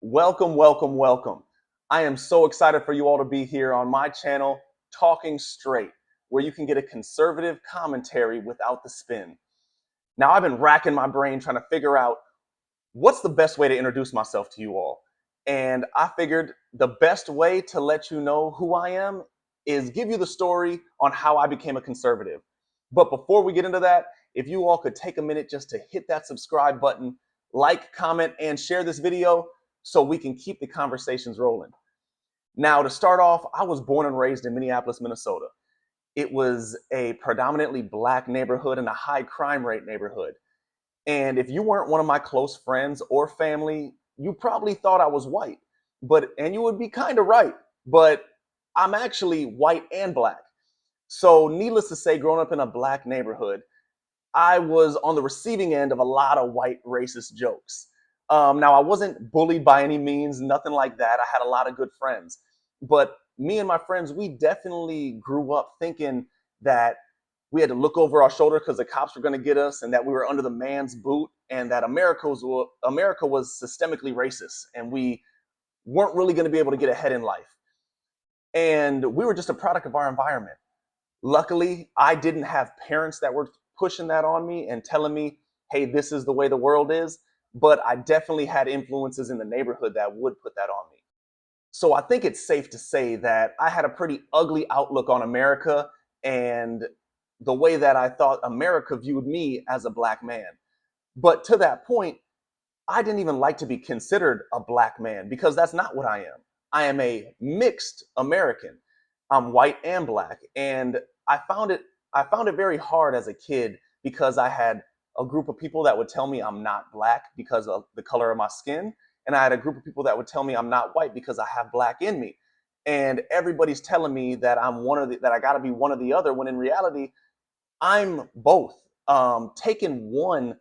Welcome, welcome, welcome. I am so excited for you all to be here on my channel, Talking Straight, where you can get a conservative commentary without the spin. Now, I've been racking my brain trying to figure out what's the best way to introduce myself to you all. And I figured the best way to let you know who I am is give you the story on how I became a conservative. But before we get into that, if you all could take a minute just to hit that subscribe button, like, comment, and share this video so we can keep the conversations rolling. Now, to start off, I was born and raised in Minneapolis, Minnesota. It was a predominantly black neighborhood and a high crime rate neighborhood. And if you weren't one of my close friends or family, you probably thought I was white. And you would be kind of right, but I'm actually white and black. So, needless to say, growing up in a black neighborhood, I was on the receiving end of a lot of white racist jokes. Now, I wasn't bullied by any means, nothing like that. I had a lot of good friends. But me and my friends, we definitely grew up thinking that we had to look over our shoulder because the cops were going to get us, and that we were under the man's boot, and that America was systemically racist, and we weren't really going to be able to get ahead in life. And we were just a product of our environment. Luckily, I didn't have parents that were pushing that on me and telling me, hey, this is the way the world is. But I definitely had influences in the neighborhood that would put that on me. So I think it's safe to say that I had a pretty ugly outlook on America and the way that I thought America viewed me as a black man. But to that point, I didn't even like to be considered a black man because that's not what I am. I am a mixed American. I'm white and black. And I found it I found it very hard as a kid because I had a group of people that would tell me I'm not black because of the color of my skin, and I had a group of people that would tell me I'm not white because I have black in me. And everybody's telling me that that I got to be one or the other, when in reality I'm both. Taking one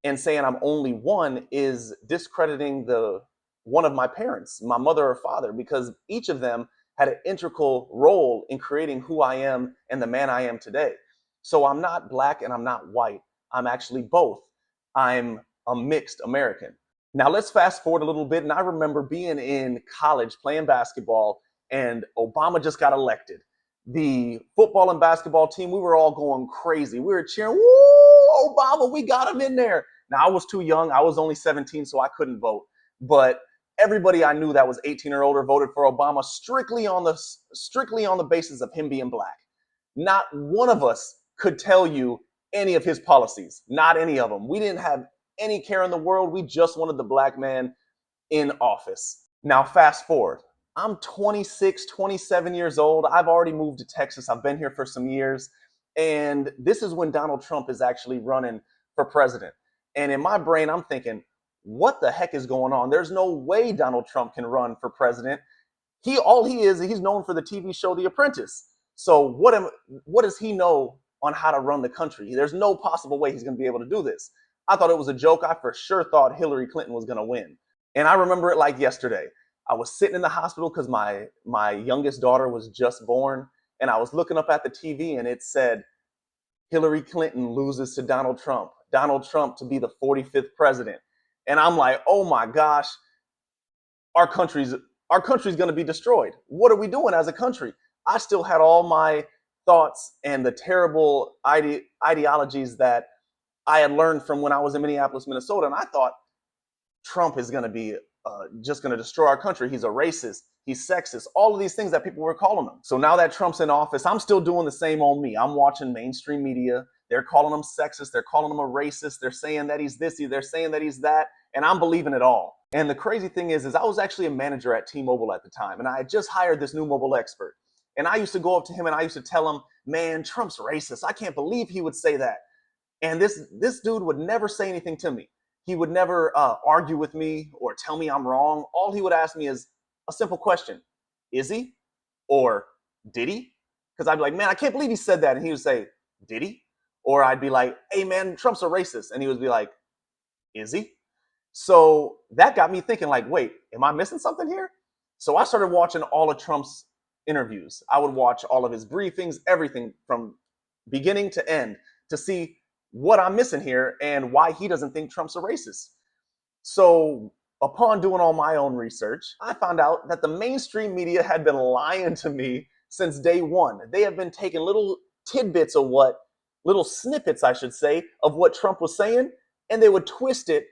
and saying I'm only one is discrediting the one of my parents, my mother or father, because each of them had an integral role in creating who I am and the man I am today. So I'm not black and I'm not white. I'm actually both. I'm a mixed American. Now let's fast forward a little bit, and I remember being in college playing basketball, and Obama just got elected. The football and basketball team, we were all going crazy. We were cheering, "Woo, Obama, we got him in there." Now, I was too young. I was only 17, so I couldn't vote. But everybody I knew that was 18 or older voted for Obama strictly on the basis of him being black. Not one of us could tell you any of his policies. Not any of them. We didn't have any care in the world. We just wanted the black man in office. Now, fast forward. I'm 26, 27 years old. I've already moved to Texas. I've been here for some years. And this is when Donald Trump is actually running for president. And in my brain, I'm thinking, what the heck is going on? There's no way Donald Trump can run for president. He's known for the TV show The Apprentice. So what does he know on how to run the country? There's no possible way he's going to be able to do this. I thought it was a joke. I for sure thought Hillary Clinton was going to win. And I remember it like yesterday. I was sitting in the hospital because my youngest daughter was just born, and I was looking up at the TV, and it said Hillary Clinton loses to Donald Trump. Donald Trump to be the 45th president. And I'm like, "Oh my gosh, our country's our country's going to be destroyed. What are we doing as a country?" I still had all my thoughts and the terrible ideologies that I had learned from when I was in Minneapolis, Minnesota, and I thought Trump is going to be just going to destroy our country. He's a racist. He's sexist. All of these things that people were calling him. So now that Trump's in office, I'm still doing the same on me. I'm watching mainstream media. They're calling him sexist. They're calling him a racist. They're saying that he's this. They're saying that he's that. And I'm believing it all. And the crazy thing is I was actually a manager at T-Mobile at the time, and I had just hired this new mobile expert. And I used to go up to him and I used to tell him, "Man, Trump's racist. I can't believe he would say that." And this dude would never say anything to me. He would never argue with me or tell me I'm wrong. All he would ask me is a simple question: "Is he?" Or "Did he?" Because I'd be like, "Man, I can't believe he said that." And he would say, "Did he?" Or I'd be like, "Hey, man, Trump's a racist." And he would be like, "Is he?" So that got me thinking, like, wait, am I missing something here? So I started watching all of Trump's interviews. I would watch all of his briefings, everything from beginning to end, to see what I'm missing here and why he doesn't think Trump's a racist. So Upon doing all my own research, I found out that the mainstream media had been lying to me since day one. They have been taking little tidbits of little snippets, I should say, of what Trump was saying, and they would twist it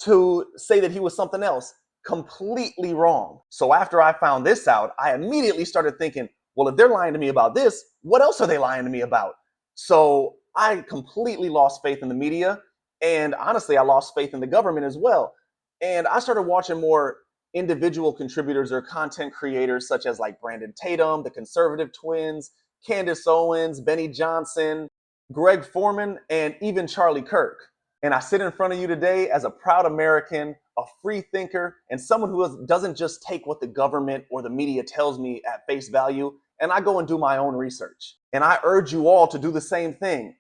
to say that he was something else completely wrong. So after I found this out, I immediately started thinking, well, if they're lying to me about this, what else are they lying to me about? So I completely lost faith in the media. And honestly, I lost faith in the government as well. And I started watching more individual contributors or content creators, such as like Brandon Tatum, the Conservative Twins, Candace Owens, Benny Johnson, Greg Foreman, and even Charlie Kirk. And I sit in front of you today as a proud American, a free thinker, and someone who doesn't just take what the government or the media tells me at face value, and I go and do my own research. And I urge you all to do the same thing.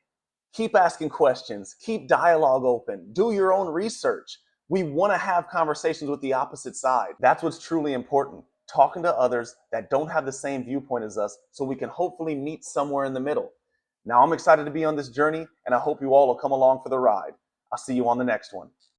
Keep asking questions, keep dialogue open, do your own research. We want to have conversations with the opposite side. That's what's truly important. Talking to others that don't have the same viewpoint as us so we can hopefully meet somewhere in the middle. Now, I'm excited to be on this journey, and I hope you all will come along for the ride. I'll see you on the next one.